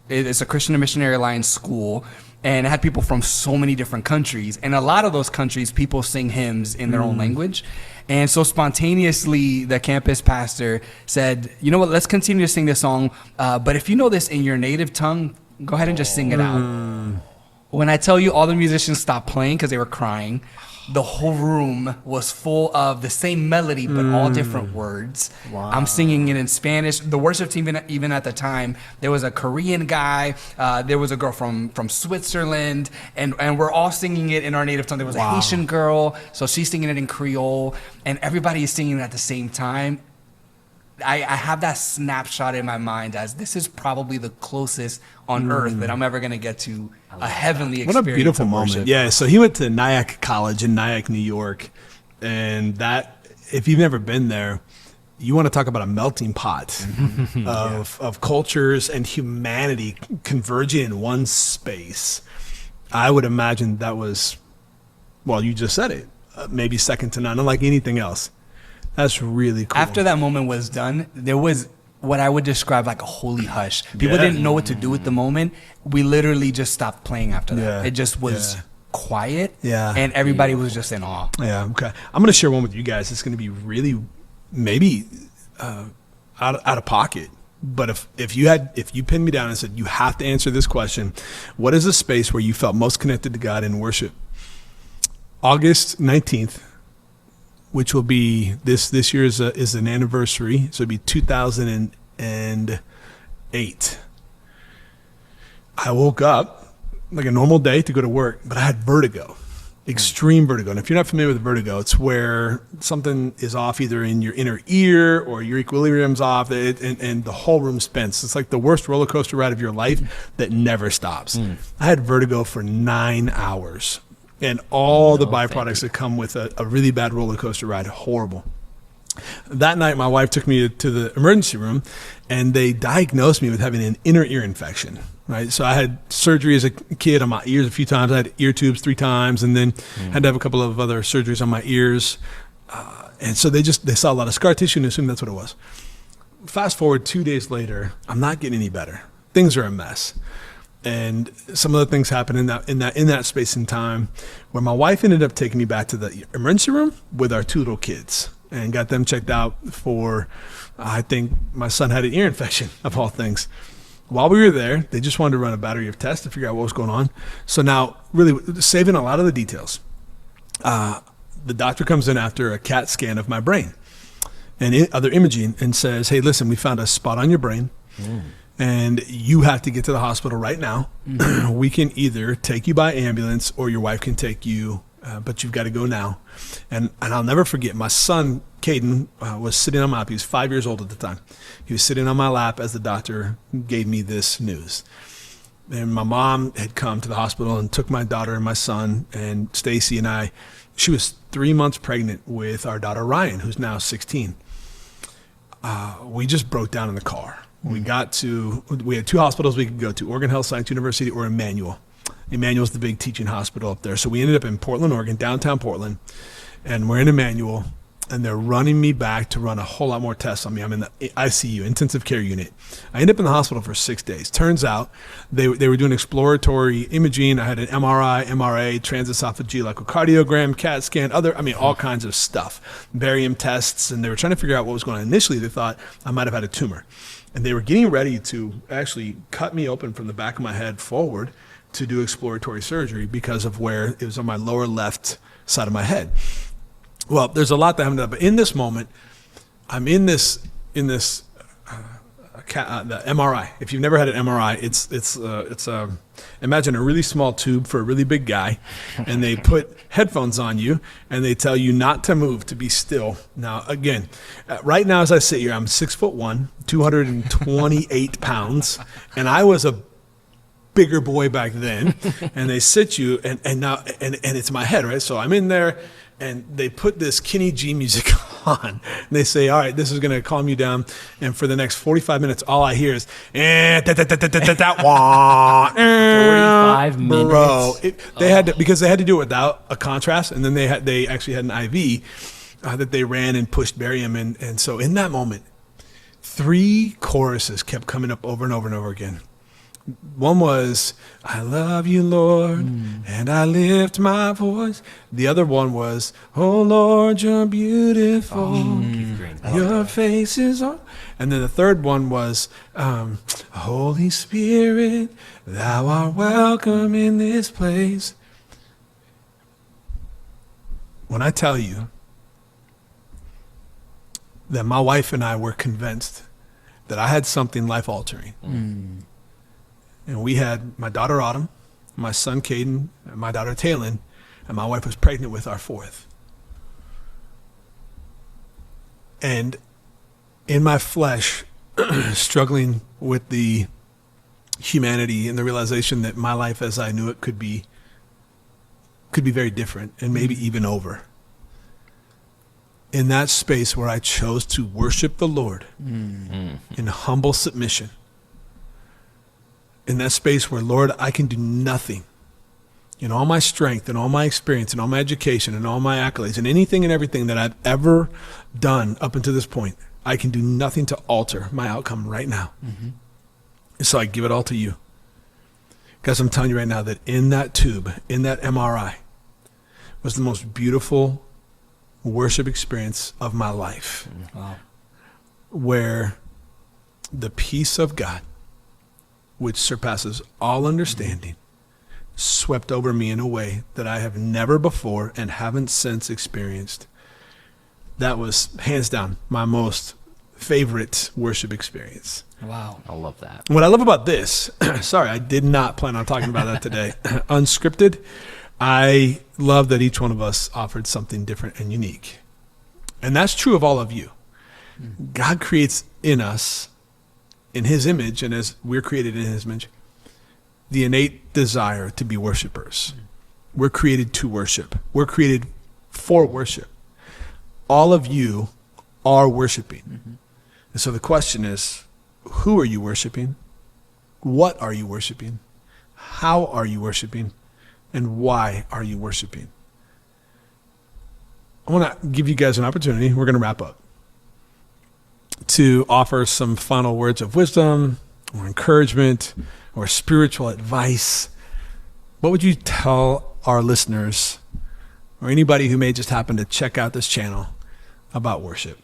it's a Christian and Missionary Alliance school, and it had people from so many different countries. And a lot of those countries, people sing hymns in their own language. And so spontaneously, the campus pastor said, you know what, let's continue to sing this song. But if you know this in your native tongue, go ahead and just sing it out. When I tell you all the musicians stopped playing because they were crying, the whole room was full of the same melody, but all different words. Wow. I'm singing it in Spanish. The worship team, even at the time, there was a Korean guy, there was a girl from Switzerland, and we're all singing it in our native tongue. There was a Haitian girl, so she's singing it in Creole, and everybody is singing it at the same time. I have that snapshot in my mind as this is probably the closest on earth that I'm ever going to get to a heavenly experience. What a beautiful of moment. worship. Yeah, so he went to Nyack College in Nyack, New York. And that, if you've never been there, you want to talk about a melting pot of cultures and humanity converging in one space. I would imagine that was, well, you just said it, maybe second to none, unlike anything else. That's really cool. After that moment was done, there was what I would describe like a holy hush. People didn't know what to do at the moment. We literally just stopped playing after that. Yeah. It just was quiet. Yeah. And everybody was just in awe. Yeah, okay. I'm going to share one with you guys. It's going to be really, maybe out of pocket. But if you pinned me down and said, you have to answer this question, what is the space where you felt most connected to God in worship? August 19th. Which will be this year is an anniversary, so it'll be 2008. I woke up like a normal day to go to work, but I had vertigo, extreme vertigo. And if you're not familiar with vertigo, it's where something is off either in your inner ear or your equilibrium's off, and the whole room spins. It's like the worst roller coaster ride of your life that never stops. I had vertigo for 9 hours. And all the byproducts that come with a really bad roller coaster ride. Horrible. That night, my wife took me to the emergency room, and they diagnosed me with having an inner ear infection. Right, so I had surgery as a kid on my ears a few times. I had ear tubes 3 times, and then had to have a couple of other surgeries on my ears. And so they saw a lot of scar tissue and assumed that's what it was. Fast forward 2 days later, I'm not getting any better. Things are a mess. And some of the things happened in that space and time where my wife ended up taking me back to the emergency room with our 2 little kids and got them checked out for, I think my son had an ear infection of all things. While we were there, they just wanted to run a battery of tests to figure out what was going on. So now really saving a lot of the details. The doctor comes in after a CAT scan of my brain and other imaging and says, hey, listen, we found a spot on your brain. And you have to get to the hospital right now. We can either take you by ambulance or your wife can take you, but you've got to go now. And I'll never forget, my son, Caden, was sitting on my lap. He was 5 years old at the time. He was sitting on my lap as the doctor gave me this news. And my mom had come to the hospital and took my daughter and my son and Stacy and I. She was 3 months pregnant with our daughter, Ryan, who's now 16. We just broke down in the car. We had two hospitals we could go to, Oregon Health Science University or Emmanuel. Emmanuel's the big teaching hospital up there. So we ended up in Portland, Oregon, downtown Portland, and we're in Emmanuel, and they're running me back to run a whole lot more tests on me. I'm in the ICU, intensive care unit. I ended up in the hospital for 6 days. Turns out they were doing exploratory imaging. I had an MRI, MRA, transesophageal echocardiogram, CAT scan, all kinds of stuff, barium tests, and they were trying to figure out what was going on. Initially, they thought I might have had a tumor, and they were getting ready to actually cut me open from the back of my head forward to do exploratory surgery because of where it was on my lower left side of my head. Well, there's a lot that happened, but in this moment, I'm in the MRI. If you've never had an MRI, it's imagine a really small tube for a really big guy, and they put headphones on you, and they tell you not to move, to be still. Now, again, right now as I sit here, I'm 6'1", 228 pounds, and I was a bigger boy back then, and they sit you, and now it's my head, right? So I'm in there, and they put this Kenny G music on, and they say, all right, this is going to calm you down, and for the next 45 minutes, all I hear is, 45 minutes. Bro, they had to, because they had to do it without a contrast, and then they actually had an IV that they ran and pushed barium, and so in that moment, 3 choruses kept coming up over and over and over again. One was, I love you, Lord, and I lift my voice. The other one was, oh, Lord, you're beautiful. Your face is on. And then the third one was, Holy Spirit, thou art welcome in this place. When I tell you that my wife and I were convinced that I had something life-altering, and we had my daughter Autumn, my son Caden, and my daughter Taylin, and my wife was pregnant with our 4th. And in my flesh, struggling with the humanity and the realization that my life as I knew it could be very different and maybe even over. In that space where I chose to worship the Lord in humble submission, in that space where, Lord, I can do nothing in all my strength and all my experience and all my education and all my accolades and anything and everything that I've ever done up until this point, I can do nothing to alter my outcome right now. And so I give it all to you. Guys, I'm telling you right now that in that tube, in that MRI, was the most beautiful worship experience of my life. Wow. Where the peace of God, which surpasses all understanding, swept over me in a way that I have never before and haven't since experienced. That was, hands down, my most favorite worship experience. Wow. I love that. What I love about this, sorry, I did not plan on talking about that today. Unscripted, I love that each one of us offered something different and unique. And that's true of all of you. God creates in us, in his image, and as we're created in his image, the innate desire to be worshipers. We're created to worship. We're created for worship. All of you are worshiping. And so the question is, who are you worshiping? What are you worshiping? How are you worshiping? And why are you worshiping? I want to give you guys an opportunity. We're going to wrap up, to offer some final words of wisdom or encouragement or spiritual advice. What would you tell our listeners or anybody who may just happen to check out this channel about worship?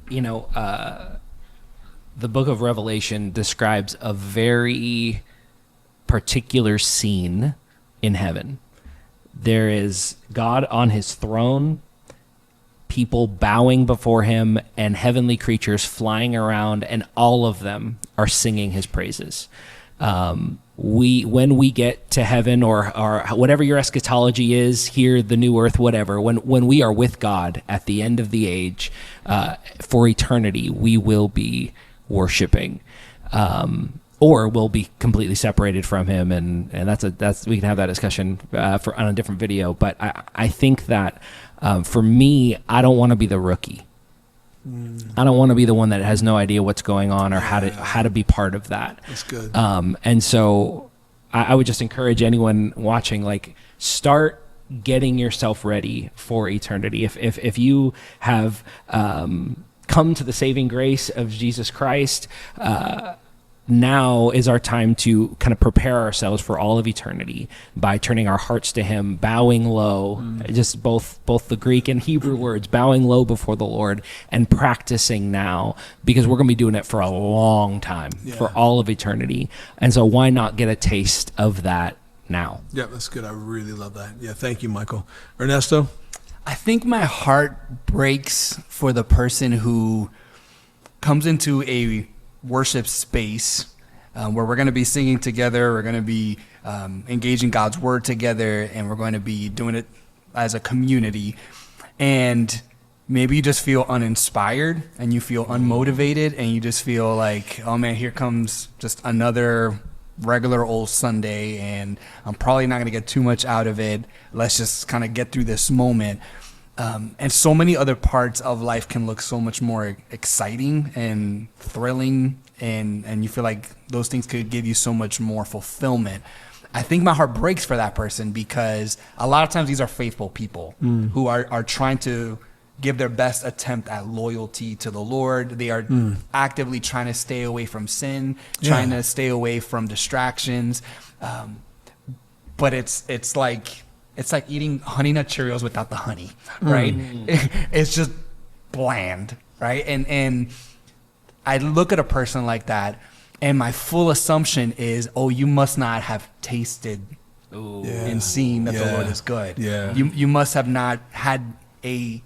You know, the book of Revelation describes a very particular scene in heaven. There is God on his throne, people bowing before him, and heavenly creatures flying around, and all of them are singing his praises. When we get to heaven, or whatever your eschatology is here, the new earth, whatever, when we are with God at the end of the age, for eternity, we will be worshiping, or we'll be completely separated from him, and that's we can have that discussion on a different video. But I think that for me, I don't want to be the rookie. I don't want to be the one that has no idea what's going on or how to be part of that. That's good. And so I would just encourage anyone watching, like, start getting yourself ready for eternity. If you have come to the saving grace of Jesus Christ, now is our time to kind of prepare ourselves for all of eternity by turning our hearts to him, bowing low, just both the Greek and Hebrew words, bowing low before the Lord and practicing now, because we're going to be doing it for a long time, for all of eternity. And so why not get a taste of that now? Yeah, that's good. I really love that. Yeah, thank you, Michael. Ernesto? I think my heart breaks for the person who comes into a worship space where we're going to be singing together, we're going to be engaging God's word together, and we're going to be doing it as a community. And maybe you just feel uninspired and you feel unmotivated and you just feel like, oh man, here comes just another regular old Sunday and I'm probably not going to get too much out of it. Let's just kind of get through this moment. And so many other parts of life can look so much more exciting and thrilling, and you feel like those things could give you so much more fulfillment. I think my heart breaks for that person because a lot of times these are faithful people who are trying to give their best attempt at loyalty to the Lord. They are actively trying to stay away from sin, trying to stay away from distractions. But it's like eating Honey Nut Cheerios without the honey, right? It's just bland, right? And I look at a person like that, and my full assumption is, oh, you must not have tasted and seen that the Lord is good. Yeah. You must have not had a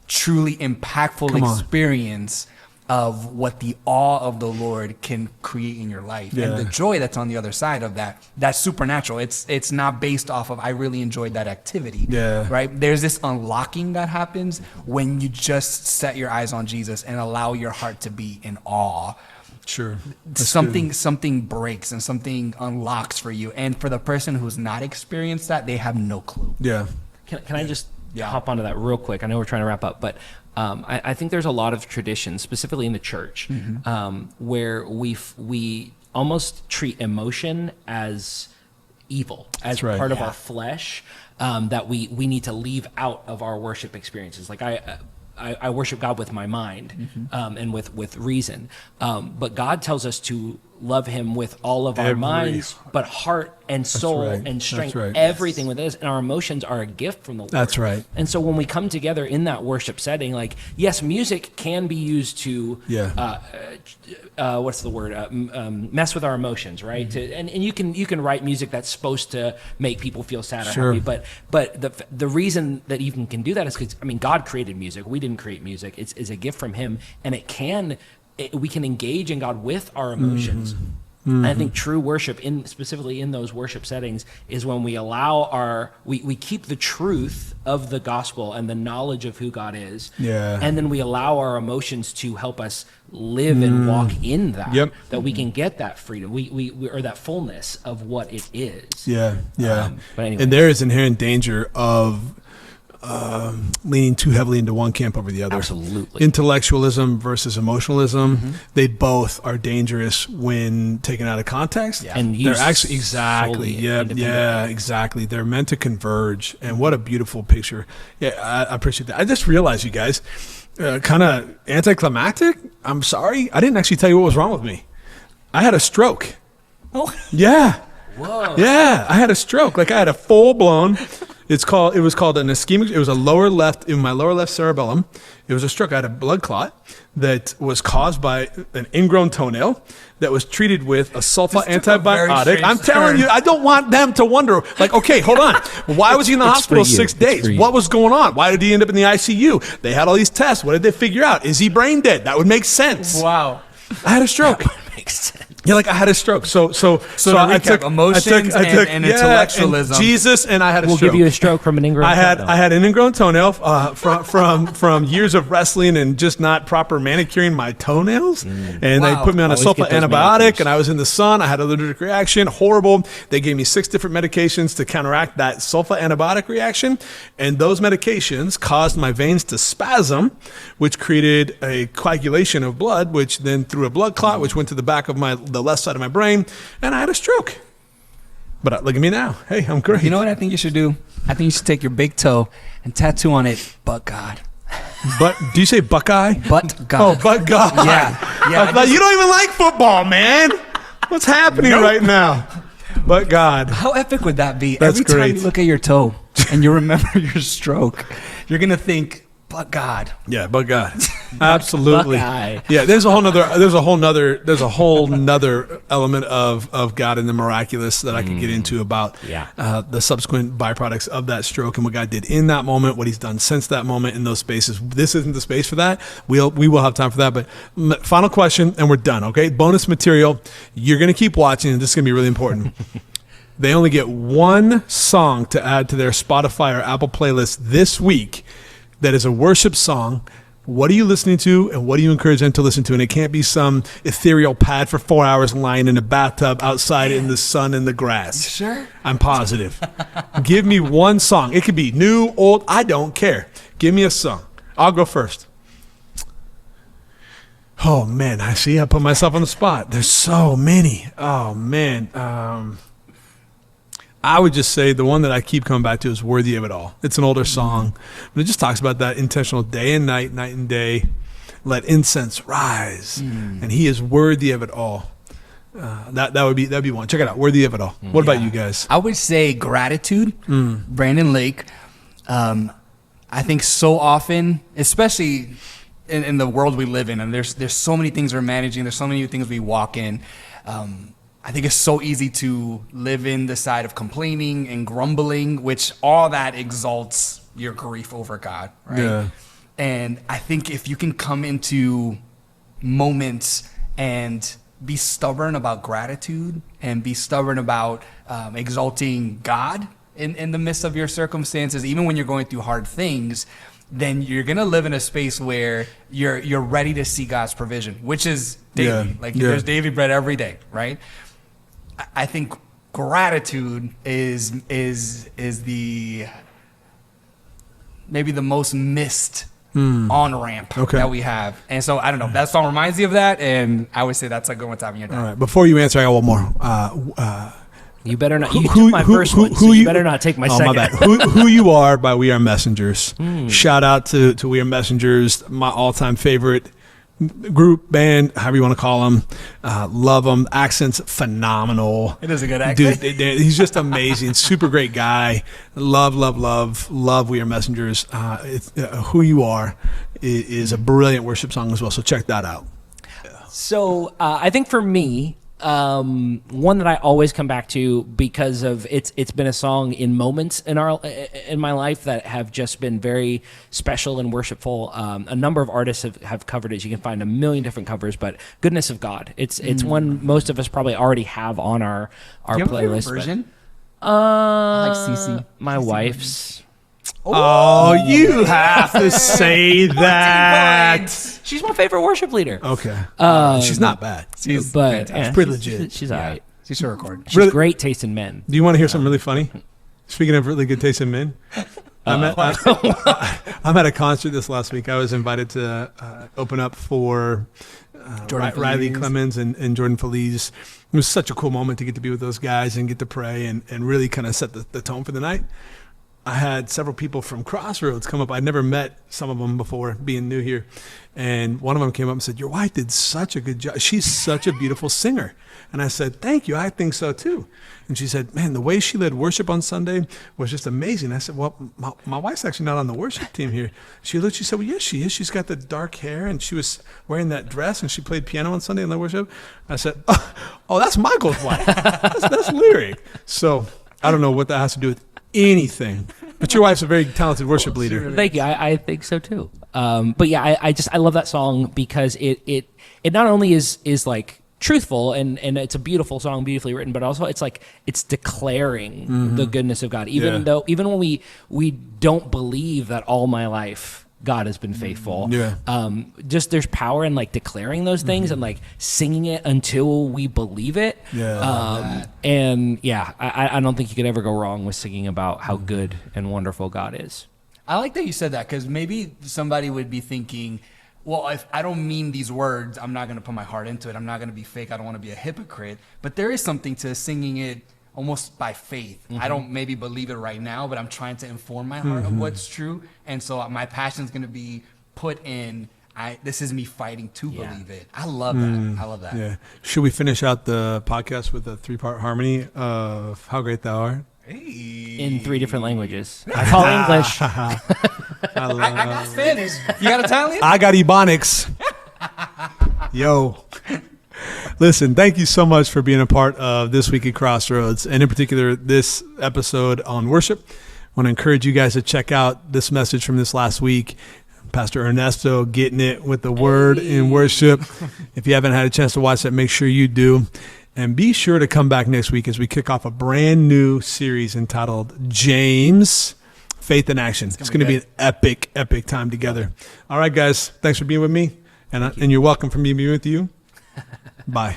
truly impactful experience of what the awe of the Lord can create in your life. And the joy that's on the other side of that's supernatural. It's not based off of, I really enjoyed that activity. Right? There's this unlocking that happens when you just set your eyes on Jesus and allow your heart to be in awe. Sure. Something breaks and something unlocks for you. And for the person who's not experienced that, they have no clue. Yeah. Can I just hop onto that real quick? I know we're trying to wrap up, but I think there's a lot of traditions, specifically in the church, where we almost treat emotion as evil, as part of our flesh, that we need to leave out of our worship experiences. Like I worship God with my mind and with reason, but God tells us to love him with all of our minds, but heart and soul and strength, everything within us. And our emotions are a gift from the Lord. That's right. And so when we come together in that worship setting, like, yes, music can be used to, what's the word? Mess with our emotions, right? And you can write music that's supposed to make people feel sad or happy, but the reason that even can do that is because, I mean, God created music. We didn't create music. It's a gift from him, and we can engage in God with our emotions. And I think true worship, specifically in those worship settings, is when we allow we keep the truth of the gospel and the knowledge of who God is, and then we allow our emotions to help us live and walk in that, that we can get that freedom, we or that fullness of what it is. But anyway. And there is inherent danger of leaning too heavily into one camp over the other. Absolutely. Intellectualism versus emotionalism, they both are dangerous when taken out of context. And they're actually exactly. They're meant to converge, and what a beautiful picture. I appreciate that. I just realized, you guys, kind of anticlimactic. I'm sorry, I didn't actually tell you what was wrong with me. I had a stroke. Oh, yeah. Whoa. Yeah, I had a stroke. Like, I had a full blown. It was called an ischemic. It was in my lower left cerebellum. It was a stroke. I had a blood clot that was caused by an ingrown toenail that was treated with a sulfa antibiotic. I'm telling you, I don't want them to wonder, like, okay, hold on. Why was he in the hospital 6 days? What was going on? Why did he end up in the ICU? They had all these tests. What did they figure out? Is he brain dead? That would make sense. wow. I had a stroke. That would make sense. Yeah, like I had a stroke. So to recap, emotions and intellectualism. And Jesus, and I had a We'll stroke. give you a stroke from an ingrown toenail. I had an ingrown toenail from years of wrestling and just not proper manicuring my toenails. And they Wow. put me on a Always sulfa get those antibiotic, manicures. and I was in the sun. I had an allergic reaction, horrible. They gave me 6 different medications to counteract that sulfa antibiotic reaction, and those medications caused my veins to spasm, which created a coagulation of blood, which then threw a blood clot, which went to the back of the left side of my brain, and I had a stroke. But look at me now. Hey, I'm great. You know what I think you should do? I think you should take your big toe and tattoo on it, "But God." But do you say Buckeye? But God. Oh, but God. Yeah. I thought, you don't even like football, man. What's happening right now? But God. How epic would that be? That's Every time great. you look at your toe and you remember your stroke, you're going to think, "But God." Yeah, but God. Absolutely. Buckeye. Yeah, there's a whole nother element of God and the miraculous that I could get into about the subsequent byproducts of that stroke and what God did in that moment, what he's done since that moment in those spaces. This isn't the space for that. We will have time for that. But final question, and we're done, okay? Bonus material. You're going to keep watching, and this is going to be really important. They only get one song to add to their Spotify or Apple playlist this week that is a worship song. What are you listening to, and what do you encourage them to listen to? And it can't be some ethereal pad for 4 hours lying in a bathtub outside in the sun and the grass. Sure. I'm positive. Give me one song. It could be new, old, I don't care. Give me a song. I'll go first. Oh, man, I put myself on the spot. There's so many. Oh, man. I would just say the one that I keep coming back to is "Worthy of It All." It's an older song, but it just talks about that intentional day and night, night and day. Let incense rise, and He is worthy of it all. That'd be one. Check it out, "Worthy of It All." What about you guys? I would say "Gratitude," Brandon Lake. I think so often, especially in the world we live in, and there's so many things we're managing, there's so many things we walk in. I think it's so easy to live in the side of complaining and grumbling, which all that exalts your grief over God, right? Yeah. And I think if you can come into moments and be stubborn about gratitude and be stubborn about exalting God in the midst of your circumstances, even when you're going through hard things, then you're gonna live in a space where you're ready to see God's provision, which is daily. There's daily bread every day, right? I think gratitude is the maybe the most missed on ramp that we have, and so I don't know. That song reminds me of that, and I would say that's a good one. Time in your time. All right. Before you answer, I got one more. You better not. You took my first one, so you better not take my second. My bad. Who You Are by We Are Messengers. Shout out to We Are Messengers, my all-time favorite group, band, however you want to call them. Love them. Accent's phenomenal. It is a good accent. Dude, he's just amazing. Super great guy. Love We Are Messengers. Who You Are is a brilliant worship song as well, so check that out. So I think for me, one that I always come back to because of it's been a song in moments in my life that have just been very special and worshipful. A number of artists have covered it. You can find a million different covers, but "Goodness of God." It's one most of us probably already have on our Do you have a favorite playlist. version? Like CC. my wife's. Oh, you have to say that. She's my favorite worship leader. Okay. She's not bad. She's But fantastic. pretty legit. She's all right. She should record. She's Really- great taste in men. Do you want to hear something really funny? Speaking of really good taste in men, I'm at a concert this last week. I was invited to open up for Riley Feliz. Clemens and Jordan Feliz. It was such a cool moment to get to be with those guys and get to pray and really kind of set the tone for the night. I had several people from Crossroads come up. I'd never met some of them before, being new here. And one of them came up and said, "Your wife did such a good job. She's such a beautiful singer." And I said, "Thank you. I think so too." And she said, "Man, the way she led worship on Sunday was just amazing." I said, "Well, my wife's actually not on the worship team here." She looked, she said, "Well, yes, she is. She's got the dark hair and she was wearing that dress and she played piano on Sunday in the worship." I said, "Oh, that's Michael's wife. That's lyric." So I don't know what that has to do with anything, but your wife's a very talented worship leader. Thank you. I think so too. But yeah, I love that song because it not only is like truthful, and it's a beautiful song, beautifully written, but also it's like it's declaring the goodness of God, even when we don't believe that all my life God has been faithful. Just there's power in like declaring those things and like singing it until we believe it. And I don't think you could ever go wrong with singing about how good and wonderful God is. I like that you said that, because maybe somebody would be thinking, well, if I don't mean these words, I'm not going to put my heart into it. I'm not going to be fake. I don't want to be a hypocrite. But there is something to singing it almost by faith. I don't maybe believe it right now, but I'm trying to inform my heart of what's true. And so my passion is going to be put in, this is me fighting to believe it. I love that. I love that. Yeah. Should we finish out the podcast with a 3-part harmony of How Great Thou Art? In 3 different languages. I call English. I got Spanish. You got Italian? I got Ebonics. Yo. Listen, thank you so much for being a part of This Week at Crossroads, and in particular, this episode on worship. I want to encourage you guys to check out this message from this last week. Pastor Ernesto getting it with the word in worship. If you haven't had a chance to watch that, make sure you do. And be sure to come back next week as we kick off a brand new series entitled James, Faith in Action. It's going to be an epic, epic time together. All right, guys. Thanks for being with me. And you're welcome for me being with you. Bye.